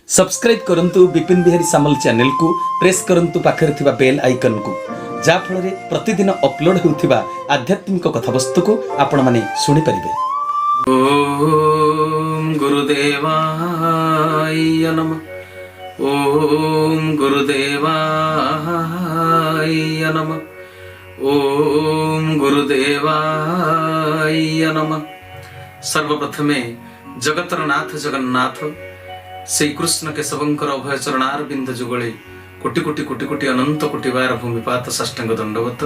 Subscribe करंतु विपिन बिहारी सामल channel को press करंतु पाखरे थिबा बेल आइकन को जा फल रे प्रतिदिन अपलोड होउथिबा आध्यात्मिक कथावस्तु को आपण माने सुनि परिबे। ओम गुरुदेवाय नमः। ओम गुरुदेवाय नमः। ओम गुरुदेवाय नमः। सर्वप्रथमे जगतर नाथ जगन्नाथ श्री कृष्ण केशवंकर अभय चरणार बिंद जुगले कोटि कोटि कोटि कोटि अनंत कोटि बार भूमिपात साष्टांग दंडवत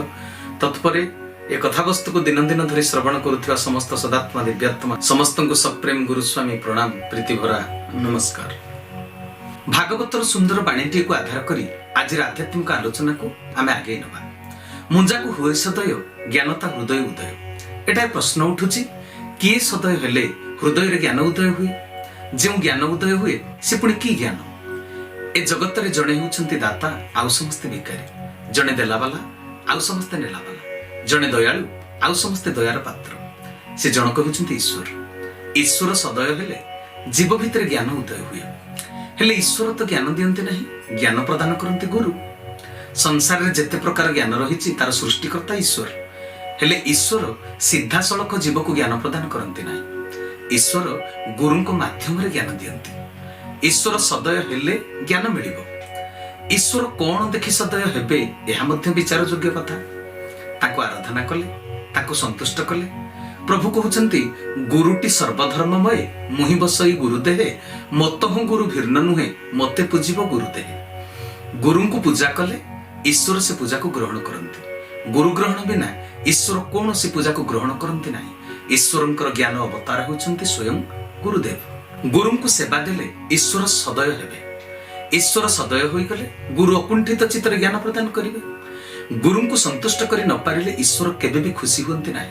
तत्परे ए कथावस्तु को दिन दिन धरी श्रवण करुथिबा समस्त सदात्मा दिव्यात्मा समस्त को सप्रेम गुरुस्वामी प्रणाम प्रीति भरा नमस्कार। भागवतर सुंदर बाणीटी को आधार करी आज आध्यात्मिक आलोचना को आमे आगे नबा। मुंजा को हुए सदय ज्ञानता हृदय उदय। एटा प्रश्न उठुची किए सदय हेले हृदय रे ज्ञान उदय हुए। जो ज्ञान उदय हुए से पुणी कि ज्ञान। ए जगत रे जड़े होउछंती दाता आउ समस्ते भिखारी, जड़े देलावाला आउ समस्ते नेलावाला, जड़े दयालु आउ समस्ते दयार पात्र। से जनक होउछंती ईश्वर। ईश्वर सदय हेले जीव भितर ज्ञान उदय हुए। हेले ईश्वर तो ज्ञान दियंती नहीं, ज्ञान प्रदान करंती गुरु। संसार रे जेते प्रकार ज्ञान रहिछि तार सृष्टिकर्ता ईश्वर। हेले ईश्वर सीधा सड़क जीव को ज्ञान प्रदान करंती नहीं। ईश्वर गुरु माध्यम रे ज्ञान दियंती। ईश्वर सदय हेले ज्ञान मिलिबो। ईश्वर कौन देखि सदय हेबे एहा मध्य विचार योग्य कथा। ताको आराधना कले, ताको संतुष्ट कले। प्रभु कहउचंती गुरुटी सर्वधर्ममय मुहि बसई गुरुदेहे मतहु गुरु भिन्न नुहे मते पूजिबो गुरुदेहे। गुरु को पूजा कले ईश्वर से पूजा को ग्रहण करंती। गुरु ग्रहण बिना ईश्वर कौन सी पूजा को ग्रहण करंती नहीं। ईश्वरंकर ज्ञान अवतार होउछंती स्वयं गुरुदेव। गुरु को सेवा देले ईश्वर सदय हेबे। ईश्वर सदय होई गले गुरु अकुंठित चित्तर ज्ञान प्रदान करिवे। गुरु को संतुष्ट करि न पारिले ईश्वर केबे भी खुशी होंती नाही।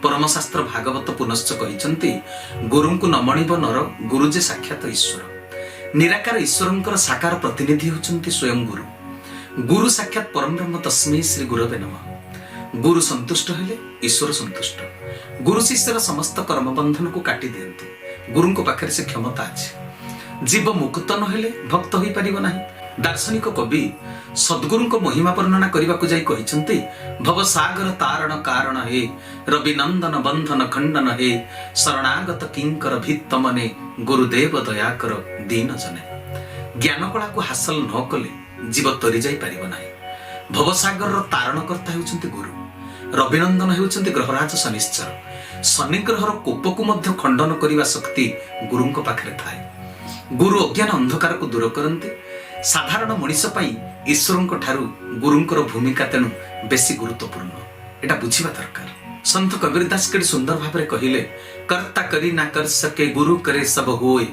परमशास्त्र भागवत पुनश्च कहिछंती गुरु को न मणिब नर गुरु जे साक्षात ईश्वर। निराकार ईश्वरंकर साकार प्रतिनिधि होउछंती स्वयं गुरु। गुरु साक्षात परम ब्रह्म तस्मै श्री गुरवे नमः। गुरु संतुष्ट हेले ईश्वर संतुष्ट। गुरु शिष्यर समस्त कर्म बंधन को काटी दियंती। गुरु को पाखरे से क्षमता अछि। जीव मुक्त न हेले भक्त होई परिबो नाही। दार्शनिक कवि सद्गुरु को महिमा वर्णना करबा को जाई कहिसंती भव सागर तारण कारण हे रवि नंदन बंधन खंडन हे शरणागत किंकर भित्त मने गुरुदेव दया कर दीन जने। ज्ञान कला को हासिल न कले जीव तरी जाई परिबो नाही। भव सागर तारण करता हेउचंती गुरु। रविनंदन हेउचंती ग्रहराज शनिश्चर। शनि ग्रहर कोप को मध्य खंडन करिवा शक्ति गुरु को पाखरे थाए। गुरु अज्ञान अंधकार को दूर करंती। साधारण मनुष्य पई ईश्वरंको ठारू गुरुंकर भूमिका तेणु बेसी गुरुत्वपूर्ण। एटा बुझिबा दरकार। संत कबीरदास केडी सुंदर भाबरे कहिले कर्ता करी ना कर सके गुरु करे सब होय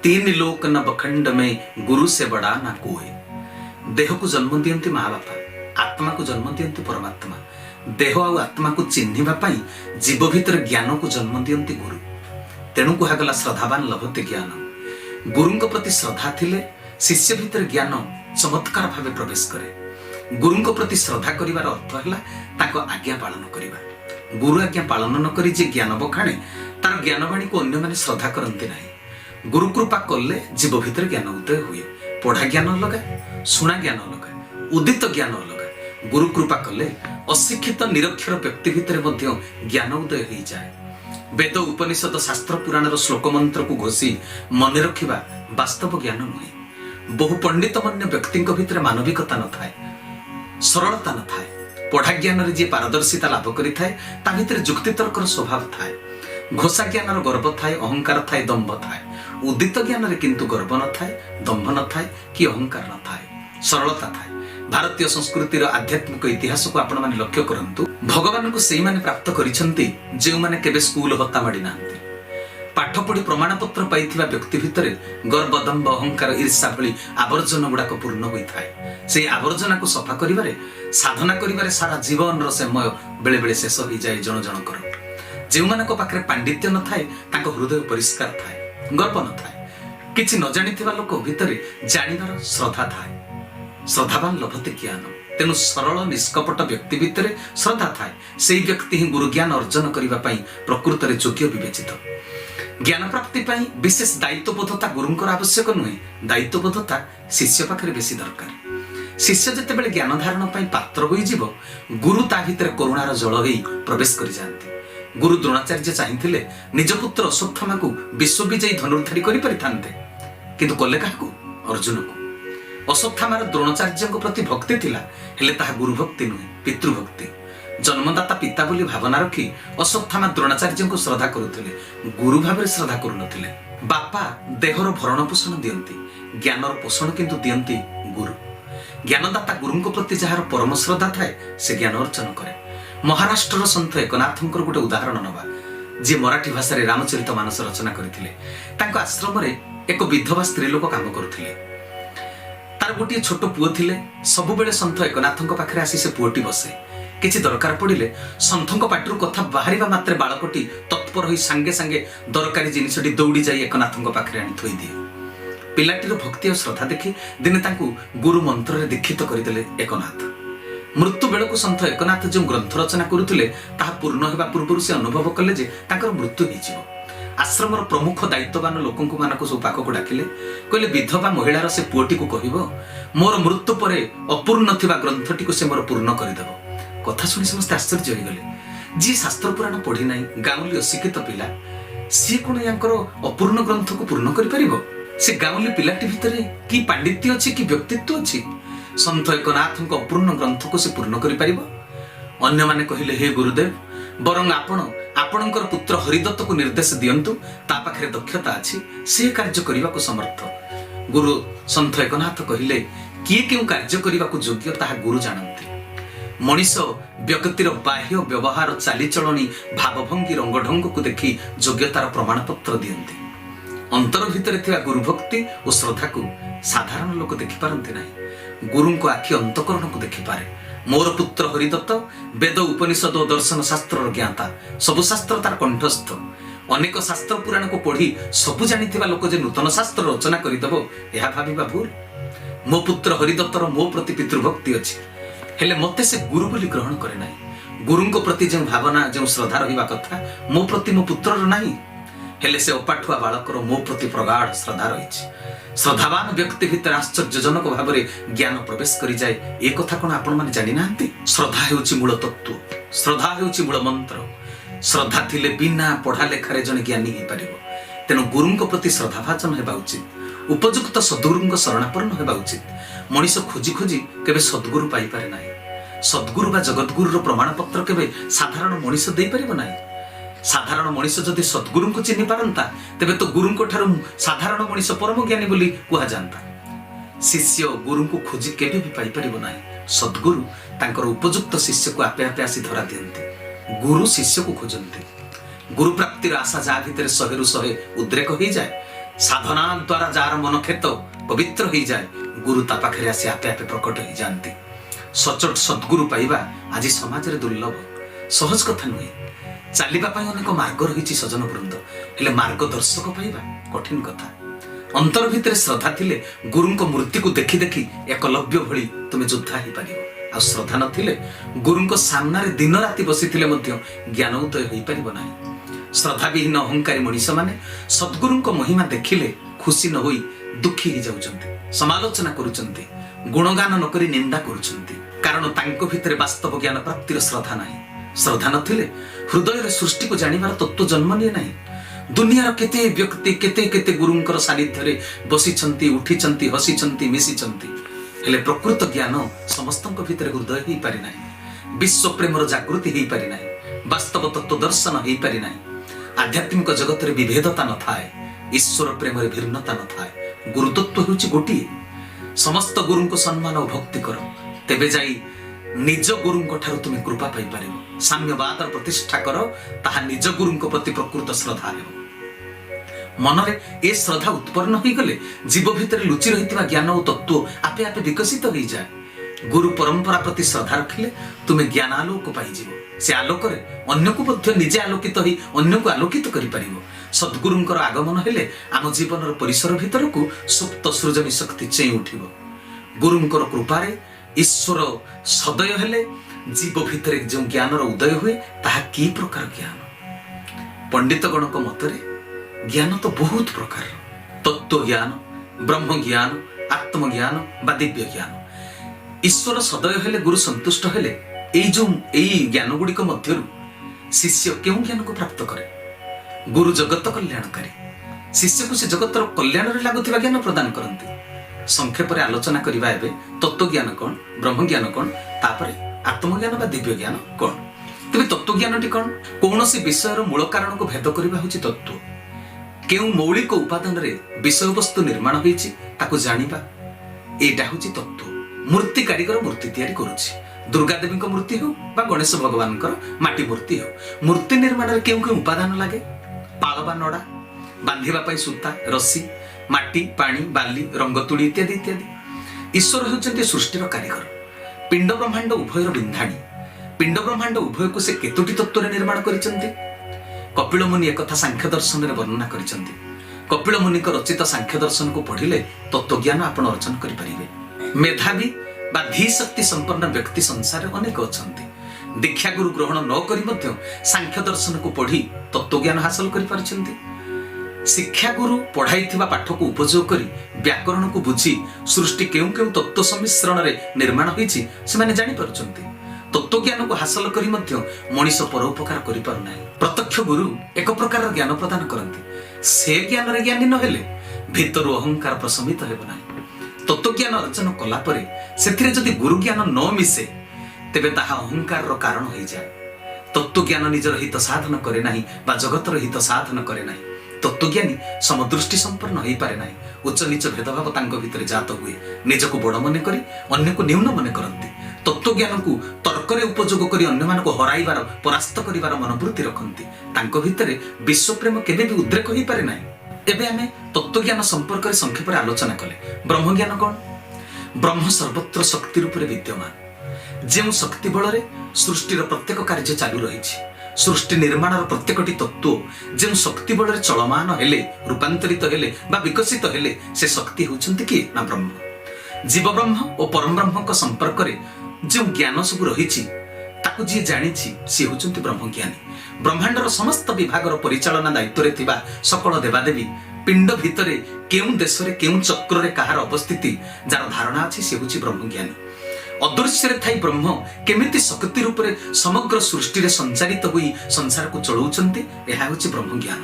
तीन लोक न बखंड में गुरु से बड़ा ना कोई। देह को जन्म दियंती माँ बापा, आत्मा को जन्म दियंती परमात्मा। देह और आत्मा को चिन्हिबा पई जीव भीतर ज्ञान को जन्म दियंती गुरु। तेणु कुहागला श्रद्धावान लभते ज्ञान। गुरुंक प्रति श्रद्धा थिले शिष्य भीतर ज्ञान चमत्कार भावे प्रवेश करे। गुरुंक प्रति श्रद्धा करिवार अर्थ हैला ताको आज्ञा पालन करिबा। गुरु आज्ञा पालन न करी जे ज्ञान बखाणे तार ज्ञानवाणी को अन्य माने श्रद्धा करंती नाही। गुरु कृपा कले जीव भीतर ज्ञान उदय हुए। पढ़ा ज्ञान अलगा, सुना ज्ञान अलगा, उदित ज्ञान अलगा। गुरु कृपा कले अशिक्षित निरक्षर व्यक्ति भितर मध्य ज्ञान उदय हो जाए। वेद उपनिषद शास्त्र पुराणर श्लोक मंत्र को घोषी मन रखिबा वास्तव ज्ञान नुहे। बहु पंडित मन्य व्यक्ति भितर मानविकता न थाए, सरलता न थाए। पढ़ा ज्ञान रे जे पारदर्शिता लाभ करि थाए ता भितर जुक्ति तर्कर स्वभाव थाए। घोषा ज्ञानर गर्व थाए, अहंकार थाए, दंभ थाए। उदित ज्ञान रे किंतु गर्व न थाए, दंभ न थाए कि अहंकार न थाए, सरलता थाए। भारतीय संस्कृतिर आध्यात्मिक इतिहास को आपण माने लक्ष्य करंतु। भगवान को सेई माने प्राप्त करिसंती जे माने केबे स्कूल हत्ता माडी नांती। पाठ पढ़ी प्रमाण पत्र पाइथिबा व्यक्ति भितरे गर्व, दंभ, अहंकार, ईर्ष्या भली आवर्जन गुड़ाक पूर्ण होई थाए। सेई आवर्जना को सफा करिबारे साधना करिबारे सारा जीवन रो समय बेले बेले शेष होई जाय जण जण कर। जे मानको पाखरे पांडित्य न थाए ताको हृदय परिष्कार थाए, गर्व न थाए। किछि न जानिथिबा लोक भितरे जानिबार श्रद्धा थाए। श्रद्धावान लभते ज्ञान। तेणु सरल निष्कपट व्यक्ति भितर श्रद्धा थाए। से व्यक्ति ही गुरु ज्ञान अर्जन करने प्रकृत में योग्य विवेचित। ज्ञान प्राप्ति पाई विशेष दायित्वबोधता गुरुंकर आवश्यक नुहे, दायित्वबोधता शिष्य पाखरे बेसी दरकार। शिष्य जेतेबेले ज्ञान धारण पाई पात्र होई जीव, गुरु ता भितर करुणार जल होई प्रवेश करि जांती। गुरु द्रोणाचार्य चाहिथिले निज पुत्र अश्वत्थामा को विश्व विजयी धनुर्धारी करि परिथान्ते, किंतु कले काहाकू? अर्जुन को। अश्वत्थामार द्रोणाचार्य प्रति भक्ति थिला, हेले ताहा गुरु भक्ति नुहे, पितृभक्ति। जन्मदाता पिता बोली भावना रखी अश्वत्थामा द्रोणाचार्य को श्रद्धा करुथिले, गुरु भाव श्रद्धा करू नथिले। बापा देहर भरण पोषण दियंती, ज्ञानर पोषण किंतु दियंती गुरु। ज्ञानदाता गुरुंक प्रति जार परम श्रद्धा थाए से ज्ञान अर्जन करे। महाराष्ट्र सन्थ एकनाथंकर गोटे उदाहरण नवा, जे मराठी भाषा रे रामचरित मानस रचना करथिले। तांको आश्रम रे एक विधवा स्त्री लोक काम करुथिले। तार गोटे छोट पुओ थिले। सबु बेले सन्थ एकनाथंक पाखरे आसी से पुओटी बसे। किछि दरकार पड़िले सन्थंक पाटरू कथा बाहरिबा मात्रे बाळकटी तत्पर होई सांगे सांगे दरकारी जिनिसटी दौड़ी जाई एकनाथंक पाखरे आनी थोई दिए। पिलाटीर भक्ति और श्रद्धा देखि दिने तांकु गुरु मंत्र रे दीक्षित करिदेले एकनाथ। मृत्यु बेलकु सन्थ एकनाथ जो ग्रंथ रचना करुथिले ताहा पूर्ण हेबा पूर्वरु से अनुभव कले जे तांकर मृत्यु हिजिबो। आश्रमर प्रमुख दायित्ववान लोकंकु मानको सब पाखकु डाकिले, कहले विधवा महिलार से पुओटी को कहिबो मोर मृत्यु परे अपूर्ण थिबा ग्रंथटी को से मोर पूर्ण करिदेबो। कथा शुणी समस्त आश्चर्य हो गले। जी शास्त्र पुराण पढ़ी ना गाउली अशिक्षित पिला सी कौन यांकर अपूर्ण ग्रंथ को पूर्ण कर पारिबो? से गाउली पिलाटी भितरे की पांडित्य अछि कि व्यक्तित्व अछि? सन्थ एकनाथଙ୍କ अपूर्ण ग्रंथ को से पूर्ण कर पारिबो? अन्य माने कहिले हे गुरुदेव, बरं आपणकर पुत्र हरिदत्त को निर्देश दियंतु, ता पाखरे दक्षता अछि, से कार्य करिबा को समर्थ। गुरु सन्थ एकनाथ कहिले किए केउ कार्य करिबा को योग्य ताहा गुरु जानନ୍ତି। मनीष व्यक्तिर बाह्य व्यवहार चालीचलनी भावभंगी रंगढंग को देखि योग्यतार प्रमाणपत्र दियंती। अंतर भितर थिबा गुरु भक्ति और श्रद्धा को साधारण लोक देखि पारंती नाही। गुरु को आखि अंतकरण को देखि पारे। मोर पुत्र हरिदत्त वेद उपनिषद और दर्शन शास्त्र ज्ञाता, सबु शास्त्र तार कंठस्थ। अनेक शास्त्र पुराण को पढ़ी सबु जानिथिबा लोक जे नूतन शास्त्र रचना करिदबो एहा भाबिबा भूल। मो पुत्र हरिदत्तर मो प्रति पितृभक्ति अछि, हेले मते से गुरु बोली ग्रहण करे नाही। गुरुंको प्रति जो भावना जो श्रद्धा रहिबा कथा मो प्रति मो पुत्रर नाही, हेले से अपाठुआ बालकर मो प्रति प्रगाढ़ श्रद्धा रहिछि। श्रद्धावान व्यक्ति भितर आश्चर्यजनक भाव में ज्ञान प्रवेश करि जाए। ए कथा कोन आपण माने जानि नांती? श्रद्धा हेउछि मूल तत्व, श्रद्धा हेउछि मूल मंत्र। श्रद्धा थिले बिना पढ़ा लेखारे जने ज्ञानी हे परिबो। तेनु गुरुंको प्रति श्रद्धाभाजन हेबा उचित। उपयुक्त सद्गुरुंको शरणापन्न हेबा उचित। मनीष खोजी खोजी केबे सद्गुरु पाई पारे नाही। सद्गुरु बा जगतगुरुर प्रमाणपत्र केबे साधारण मनीष देई परिबो नाही। साधारण मनीष जदि सद्गुरु को चिन्हि पारंता तेबे तो गुरु को ठारू साधारण मनीष परम ज्ञानी बोली कुहा जानता। शिष्य गुरु को खोजी केबे भी पाई परिबो नाही। सद्गुरु तांकर उपयुक्त शिष्य को आपे आपे आसी धरा दियंती। गुरु शिष्य को खोजंती। गुरु प्राप्तिर आशा जा भितर 100 रु 100 उद्रेक हो जाए। साधना द्वारा जार मन खेत पवित्र हो जाए। गुरु ता पाखरे आसी आपे आपे प्रकट हो जाती। सचोट सद्गुरु पाइबा आज समाज रे दुर्लभ, सहज कथा नुहे। चालिबा पाई अनेक मार्ग रहिछि सजन वृंद, हेले मार्गदर्शक पाइबा कठिन कथा। अंतर भितर श्रद्धा थिले गुरुंको मूर्ति को देखि देखि एकलव्य भली तुमे योद्धा ही पारिबो। आ श्रद्धा नथिले गुरुंको सामना रे दिन राति बसिथिले मध्य ज्ञान उदय होई पारिबो नाही। श्रद्धा विहीन अहंकारी मनीष माने सद्गुरुंको महिमा देखिले खुशी न होई दुखी ही जाउछन्ति, समालोचना करूछन्ति, गुणगान न करी निंदा करूछन्ति। कारण तांको भितर वास्तव ज्ञान प्राप्तिर श्रद्धा नाही। श्रद्धा नथिले हृदय सृष्टि को जानिबार तत्व जन्म निये नाही। दुनियार केते व्यक्ति केते केते गुरुंकर सानिध्य रे बसिछन्ति, उठिछन्ति, हसिछन्ति, मिसिछन्ति, हेले प्रकृत ज्ञान समस्तଙ୍କ भितर हृदय ही पारि नाही। विश्व प्रेमर जागृति ही पारि नाही। वास्तव तत्व दर्शन ही पारि नाही। आध्यात्मिक जगत रे विभेदता न थाए, ईश्वर प्रेम रे भिन्नता न थाए। गुरुतत्व हेउछि गोटिए। समस्त गुरुंको सम्मान और भक्ति करो, तेबे जाई निज गुरुंको ठारू तुमे कृपा पाई पारिबो। साम्यवादर प्रतिष्ठा करो, ताहा निज गुरुंको प्रति प्रकृत श्रद्धा हेबो। मनरे ए श्रद्धा उत्पन्न होई गले जीव भितर लुचि रहितबा ज्ञान और तत्व आपे आपे विकसित होई जाए। गुरु परंपरा प्रति श्रद्धा रखिले तुमे ज्ञान आलोक पाई जिवो। से आलोक रे अन्य को मध्य निजे आलोकित होई अन्य को आलोकित करि पारिबो। सद्गुरुंकर आगमन हेले आम जीवनर परिसर भितर को सुप्त सृजनी शक्ति चेई उठिबो। गुरुंकर कृपारे ईश्वर सदय हेले जीव भितर जो ज्ञानर उदय हुए ताहा की प्रकार ज्ञान? पंडित गणक मतरे ज्ञान तो बहुत प्रकार, तत्व ज्ञान, ब्रह्म ज्ञान, आत्मज्ञान बा दिव्य ज्ञान। ईश्वर सदय हेले, गुरु संतुष्ट हेले एई ज्ञान गुड़िक मध्यरु शिष्य केउं ज्ञान को प्राप्त करे? गुरु जगत कल्याणकारी, शिष्य को से जगतर कल्याण रे लागुथिबा ज्ञान प्रदान करंती। संक्षेप रे आलोचना करिबा एबे तत्व ज्ञान कोन, ब्रह्म ज्ञान कोन, तापरे आत्मज्ञान बा दिव्य ज्ञान कोन। तेबे तत्व ज्ञानटी कोन? कौनसी विषयर मूल कारण को भेद करिबा होछि तत्व। केउं मौलिक उपादान रे विषय वस्तु निर्माण होईछि ताको जानिबा, एटा होछि तत्व। मूर्ति कारीगर मूर्ति तैयारी करूछि, दुर्गा देवी को मूर्ति हो बा गणेश भगवान को माटी मूर्ति हो, मूर्ति निर्माण रे केउं केउं उपादान लागे? पाल बा नडा, बांधिबा पई सूता, रस्सी, माटी, पानी, बाली, रंग तुली इत्यादि इत्यादि। ईश्वर होउछन्ते सृष्टिर कारीगर। पिंड ब्रह्मांड उभयर बिंधाणी। पिंड ब्रह्मांड उभय को से केतोटी तत्व रे निर्माण करिसन्ते? कपिल मुनि एकथा सांख्य दर्शन रे वर्णना करिसन्ते। कपिल मुनि को रचित सांख्य दर्शन को पढ़िले तत्व ज्ञान आपण अर्जन करि परिबे। मेधावी बा धी शक्ति संपन्न व्यक्ति संसार रे अनेक अछन्ते। दीक्षा गुरु ग्रहण न करी मध्य सांख्य दर्शन को पढ़ी तत्व ज्ञान हासिल करि पारछन्ते। शिक्षा गुरु पढ़ाई पाठ को उपयोग करी व्याकरण को बुझी सृष्टि केउं केउं तत्व सम्मिश्रण रे निर्माण होईछि से माने जानि पारुछन्ति। तत्व ज्ञान को हासिल करी मध्य मनीष परोपकार करि पारु नाही। प्रत्यक्ष गुरु एक प्रकार ज्ञान प्रदान करन्ति। से ज्ञान रे ज्ञानी न हेले भितरु अहंकार प्रशमित हेबो नाही। तत्व ज्ञान अर्जन कला परे सेथिरे जदि गुरु ज्ञान न मिसे तेबे ताहा अहंकार रो कारण होई जाय। तत्व ज्ञान निजर हित साधन करे नाही बा जगतर हित साधन करे नाही। तत्वज्ञानी समदृष्टि संपन्न हो पारे नाही। उच्च नीच भेदभाव तांको भितरे जात हुए, निजको बड़ मने करी अन्य को न्यून मने करंती। तत्वज्ञान को तर्करे उपयोग करी अन्य मान को हराइबार परास्त करिवार मनोवृत्ति रखंती। तांको भितरे विश्व प्रेम केबे भी उद्रेक हो पारे नाही। एबे आमे तत्वज्ञान संपर्क रे संक्षेप रे आलोचना कले। ब्रह्म ज्ञान कोन? ब्रह्म सर्वत्र शक्ति रूप रे विद्यमान। जेउ शक्ति बल रे सृष्टिर प्रत्येक कार्य चालू रहिछि। सृष्टि निर्माण प्रत्येकटी तत्व जो शक्ति बल चलमान हेले, रूपांतरित हेले बा विकसित हेले से शक्ति होउछन्ति कि ना ब्रह्म। जीव ब्रह्म और परम ब्रह्म को संपर्क रे जो ज्ञान सब रहिछि ताकू जी जानिछि से होउछन्ति ब्रह्मज्ञानी। ब्रह्मांडर समस्त विभागर परिचालना दायित्व रे थिबा सकल देवादेवी पिंड भितरे केउं देश रे केउं चक्र रे कहार अवस्थिति जार धारणा अछि से होउछि ब्रह्मज्ञानी। अदृश्य रे थाई ब्रह्म केमिति शक्ति रूप रे समग्र सृष्टि रे संचालित होई संसार को चलाउछन्ति एहा होछि ब्रह्मज्ञान।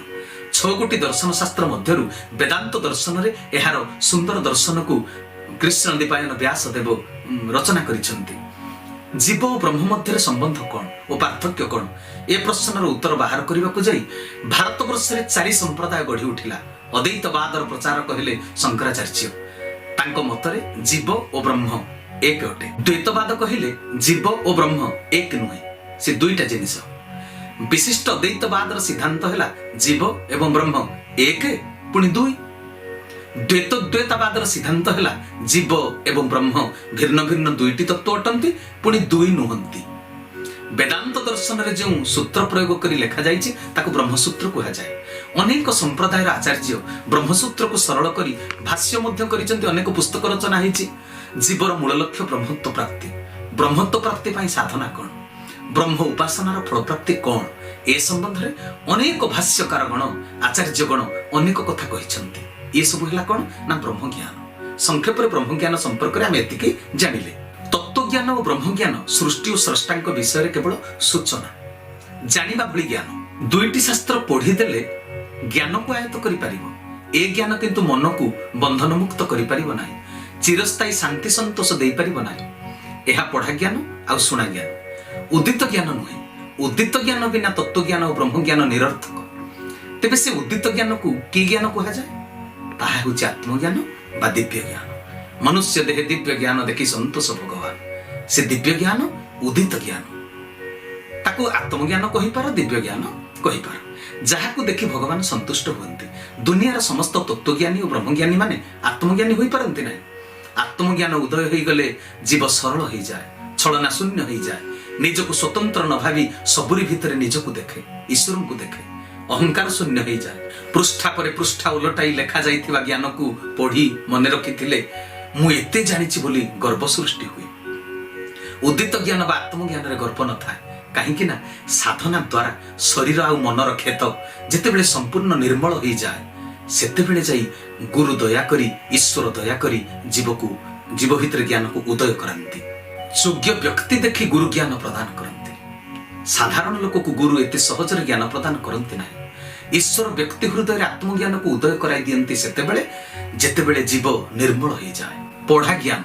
6 गोटी दर्शन शास्त्र मध्यरु वेदांत दर्शन रे एहार सुंदर दर्शन को कृष्ण दीपायन व्यासदेव रचना करिसन्ति। जीव और ब्रह्म मध्य संबंध कौन और पार्थक्य कौन ए प्रश्नर उत्तर बाहर करने को जाई भारतवर्ष रे 4 संप्रदाय गढ़ी उठिला। अद्वैतवादर प्रचारक हेले शंकराचार्य। तांको मतरे जीव और ब्रह्म एक अटे। द्वैतवाद कहिले जीव और ब्रह्म एक नुहे, से दुईटा जिनिस। विशिष्ट अद्वैतवादर सिद्धांत हैला जीव एवं ब्रह्म एक पुणी दुई। द्वैतवादर सिद्धांत हैला जीव एवं ब्रह्म भिन्न भिन्न दुईटी तत्व अटंती पुणी दुई नुहंती। वेदांत दर्शन रे जो सूत्र प्रयोग करी लेखा जाइछि ताको ब्रह्मसूत्र कहा जाए। अनेक संप्रदायर आचार्य ब्रह्मसूत्र को सरल करी भाष्य मध्य करिसंति। अनेक पुस्तक रचना होइछि। जीवर मूल लक्ष्य ब्रह्मत्व प्राप्ति। ब्रह्मत्व प्राप्ति पाई साधना कौन, ब्रह्म उपासनार फल प्राप्ति कौन, ए संबंध रे अनेक भाष्यकार गण आचार्य गण अनेक कथा कहिसंति। ये सब हैला कौन ना ब्रह्म ज्ञान। संक्षेप रे ब्रह्म ज्ञान संपर्क रे हम एतिकी जानिले। तत्व ज्ञान और ब्रह्म ज्ञान सृष्टि और स्रष्टांक विषय रे केवल सूचना जानिबा भली ज्ञान। दुईटी शास्त्र पढ़ी देले ज्ञान को आयत्त करि परिबो। ए ज्ञान किंतु मन को बंधन मुक्त करि परिबो नाही, चिरस्थायी शांति संतोष दे परिबो नाही। एहा पढ़ा ज्ञान आ सुना ज्ञान, उदित ज्ञान नुहे। उदित ज्ञान बिना तत्व ज्ञान और ब्रह्म ज्ञान निरर्थक। तेबे से उदित ज्ञान को की ज्ञान कहा जाए? ताहा होछि आत्मज्ञान बा दिव्य ज्ञान। मनुष्य देह दिव्य ज्ञान देखि संतोष भगवान। से दिव्य ज्ञान उदित ज्ञान ताको आत्मज्ञान कहि पार, दिव्य ज्ञान कहि पार। जहा को देखि भगवान संतुष्ट हुअन्ति। दुनियार समस्त तत्वज्ञानी और ब्रह्मज्ञानी माने आत्मज्ञानी होई पारन्ति नाही। आत्मज्ञान उदय होई गले जीव सरल होई जाए, छलना शून्य होई जाए। निजको स्वतंत्र न भावी सबुरी भितरे निजको देखे, ईश्वर को देखे, अहंकार शून्य होई जाए। पृष्ठा पर पृष्ठा उलटाई लेखा जाइथिबा ज्ञान को पढ़ी मने रखिथिले मु एते जानिछि बोली गर्व सृष्टि हुए। उदित ज्ञान बा आत्मज्ञान रे गर्व न थाए, कहीं ना साधना द्वारा शरीर आ मनर क्षेत जितेबले संपूर्ण निर्मल हो जाए सेतेबेले जाई गुरु दया करी ईश्वर दया करी जीव भितर ज्ञान को उदय करती। योग्य व्यक्ति देखि गुरु ज्ञान प्रदान करती। साधारण लोक को गुरु एते सहजरे ज्ञान प्रदान करती ना। ईश्वर व्यक्ति हृदय आत्मज्ञान को उदय कराई दियंती सेतेबेले जेतेबेले जीव निर्मल हो जाए। पढ़ा ज्ञान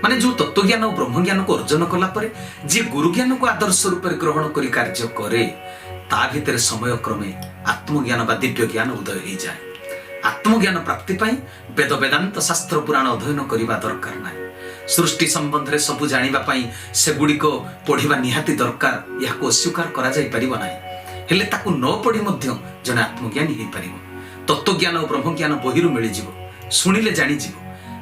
माने जो तत्व ज्ञान और ब्रह्म ज्ञान को अर्जन कला परे जे गुरु ज्ञान को आदर्श रूप में ग्रहण करी कार्य करे ता भितर समय क्रमे आत्मज्ञान बा दिव्य ज्ञान उदय हो जाए। आत्मज्ञान प्राप्ति पाई वेद वेदांत शास्त्र पुराण अध्ययन करने दरकार ना। सृष्टि संबंध में सब जानिबा पाई से गुड़िक पढ़िबा निहाती दरकार। या अस्वीकार करा जाई परिबो नाही। हेले ताकू न पढ़ी मध्य जने आत्मज्ञानी हो पारिबो। तत्व ज्ञान और ब्रह्म ज्ञान बहिरु मिली जिवो। सुनिले जानि जिवो।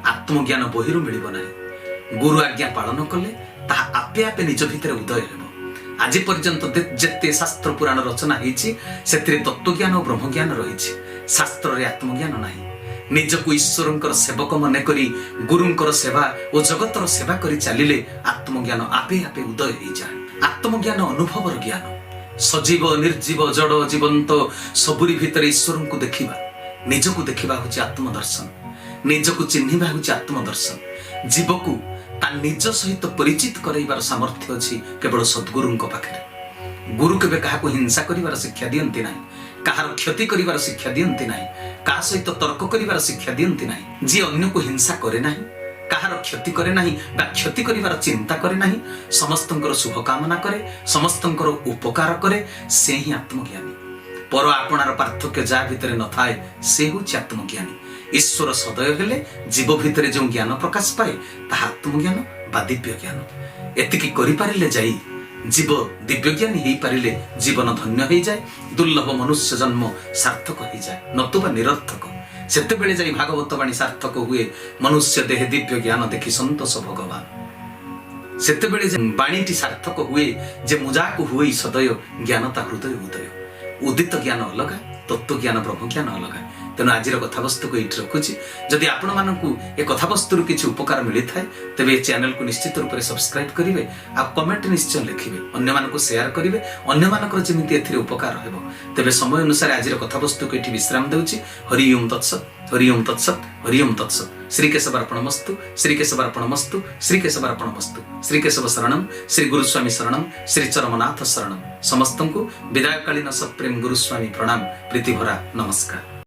आत्मज्ञान बहिरु मिलिबो नाही। गुरु आज्ञा पालन कले ताहा आपे आपे निज भितर उदय हेबो। आज पर्यंत जेते शास्त्र पुराण रचना होईछि सेतिरे तत्व ज्ञान और ब्रह्म ज्ञान रहिछि। शास्त्र रे आत्मज्ञान नाही। निजको ईश्वरंकर सेवक मन करी गुरुंकर सेवा और जगतर सेवा करी चलिले आत्मज्ञान आपे आपे उदय हो जाए। आत्मज्ञान अनुभवर ज्ञान सजीव निर्जीव जड़ जीवंत सबुरी भितर ईश्वर को देखिबा निजको देखिबा होछि आत्मदर्शन। निजको चिन्हिबा होछि आत्मदर्शन। जीव को ता निज सहित परिचित करैबार सामर्थ्य अछि केवल सद्गुरुंक पाखरे। गुरु केबे काहाको हिंसा करिवार शिक्षा दियंती नाही। कहार क्षति करिवार शिक्षा दियंती नाही। कहा सहित तर्क करिवार शिक्षा दियंती नाही। जे अन्य को हिंसा करे नाही कहार क्षति करे नाही बा क्षति करिवार चिंता करे नाही समस्तंकर शुभ कामना करे समस्तंकर उपकार करे से ही आत्मज्ञानी। पर आपणार पार्थक्य जा भितरे न थाए से होछि आत्मज्ञानी। ईश्वर सदय हेले जीव भितर जो ज्ञान प्रकाश पाए ताहा आत्मज्ञान बा दिव्य ज्ञान। एतिकी करि पारिले जाई जीव दिव्य ज्ञानी हो पारिले जीवन धन्य हो जाए। दुर्लभ मनुष्य जन्म सार्थक हो जाए नतुबा निरर्थक। सेतेबेले जाई भागवत वाणी सार्थक हुए। मनुष्य देह दिव्य ज्ञान देखि संतोष भगवान। सेतेबेले वाणीटी सार्थक हुए जे मुजाक हुए सदय ज्ञानता हृदय उदय। उदित ज्ञान अलगा तत्व ज्ञान ब्रह्म ज्ञान अलगा। तेणु आज कथावस्तु को ये रखुची। जदि आपण मानकू ए कथावस्तु किसी उपकार मिली थाए तेबे ए चैनल को निश्चित रूप से सब्सक्राइब करेंगे आ कमेंट निश्चय लिखिए अन्य मानकू शेयर करेंगे अन्य मानकर जेमिति एथिरे उपकार हेबो। तेबे समय अनुसार आज कथावस्तु को एठी विश्राम देउची। हरि ओम तत्सत हरि ओम तत्सत हरि ओम तत्सत। श्री केशवार्पणमस्तु श्री केशवार्पणमस्तु श्री केशवार्पणमस्तु। श्री केशव शरणम श्री गुरुस्वामी शरणम श्री चरमनाथ शरणम। समस्तंकु विदायकालीन सत्प्रेम गुरुस्वामी प्रणाम प्रीति भरा नमस्कार।